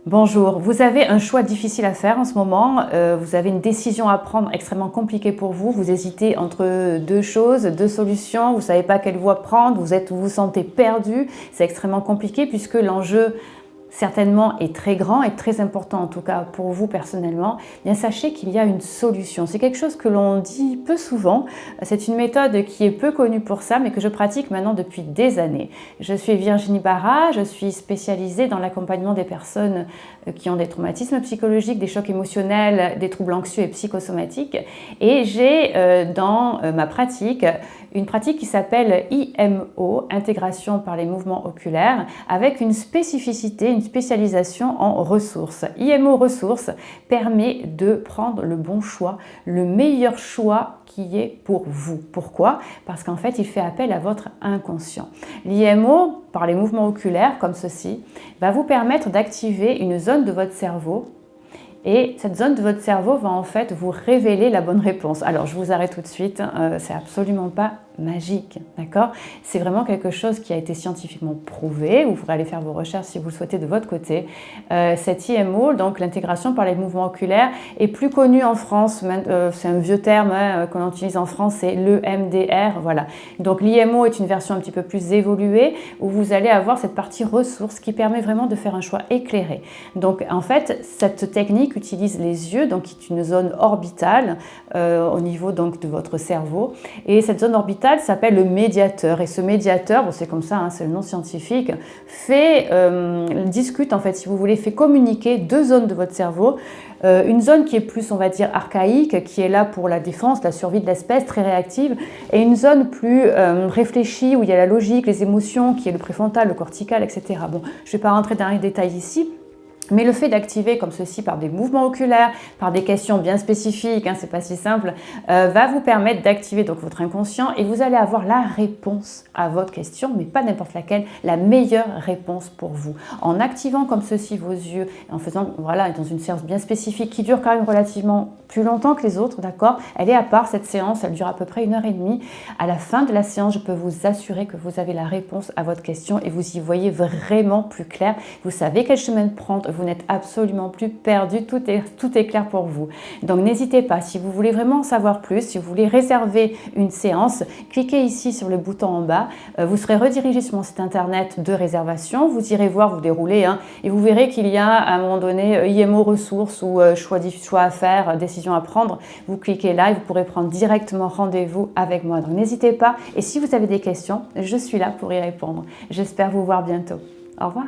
Bonjour, vous avez un choix difficile à faire en ce moment, vous avez une décision à prendre extrêmement compliquée pour vous, vous hésitez entre deux choses, deux solutions, vous ne savez pas quelle voie prendre, vous vous sentez perdu, c'est extrêmement compliqué puisque l'enjeu certainement est très grand et très important en tout cas pour vous personnellement. Bien sachez qu'il y a une solution. C'est quelque chose que l'on dit peu souvent. C'est une méthode qui est peu connue pour ça mais que je pratique maintenant depuis des années. Je suis Virginie Barra, je suis spécialisée dans l'accompagnement des personnes qui ont des traumatismes psychologiques, des chocs émotionnels, des troubles anxieux et psychosomatiques et j'ai dans ma pratique une pratique qui s'appelle IMO, intégration par les mouvements oculaires, avec une spécificité, une spécialisation en ressources. IMO ressources permet de prendre le bon choix, le meilleur choix qui est pour vous. Pourquoi? Parce qu'en fait, il fait appel à votre inconscient. L'IMO, par les mouvements oculaires comme ceci, va vous permettre d'activer une zone de votre cerveau. Et cette zone de votre cerveau va en fait vous révéler la bonne réponse. Alors, je vous arrête tout de suite, c'est absolument pas magique, d'accord? C'est vraiment quelque chose qui a été scientifiquement prouvé. Vous pourrez aller faire vos recherches si vous le souhaitez de votre côté. Cette IMO, donc l'intégration par les mouvements oculaires, est plus connue en France. C'est un vieux terme qu'on utilise en France, c'est l'EMDR. Voilà. Donc l'IMO est une version un petit peu plus évoluée où vous allez avoir cette partie ressources qui permet vraiment de faire un choix éclairé. Donc en fait, cette technique utilise les yeux, donc qui est une zone orbitale au niveau donc de votre cerveau. Et cette zone orbitale s'appelle le médiateur. Et ce médiateur, bon, c'est comme ça, hein, c'est le nom scientifique, discute en fait, si vous voulez, fait communiquer deux zones de votre cerveau. Une zone qui est plus, on va dire, archaïque, qui est là pour la défense, la survie de l'espèce, très réactive, et une zone plus réfléchie, où il y a la logique, les émotions, qui est le préfrontal, le cortical, etc. Bon, je ne vais pas rentrer dans les détails ici. Mais le fait d'activer comme ceci par des mouvements oculaires, par des questions bien spécifiques, hein, c'est pas si simple, va vous permettre d'activer donc votre inconscient et vous allez avoir la réponse à votre question, mais pas n'importe laquelle, la meilleure réponse pour vous. En activant comme ceci vos yeux, en faisant, voilà, dans une séance bien spécifique qui dure quand même relativement plus longtemps que les autres, d'accord? Elle est à part cette séance, elle dure à peu près 1h30. À la fin de la séance, je peux vous assurer que vous avez la réponse à votre question et vous y voyez vraiment plus clair. Vous savez quel chemin prendre. Vous n'êtes absolument plus perdu, tout est clair pour vous. Donc n'hésitez pas, si vous voulez vraiment en savoir plus, si vous voulez réserver une séance, cliquez ici sur le bouton en bas, vous serez redirigé sur mon site internet de réservation, vous irez voir, vous déroulez, hein, et vous verrez qu'il y a à un moment donné IMO ressources ou choix à faire, décision à prendre, vous cliquez là et vous pourrez prendre directement rendez-vous avec moi. Donc n'hésitez pas, et si vous avez des questions, je suis là pour y répondre. J'espère vous voir bientôt. Au revoir.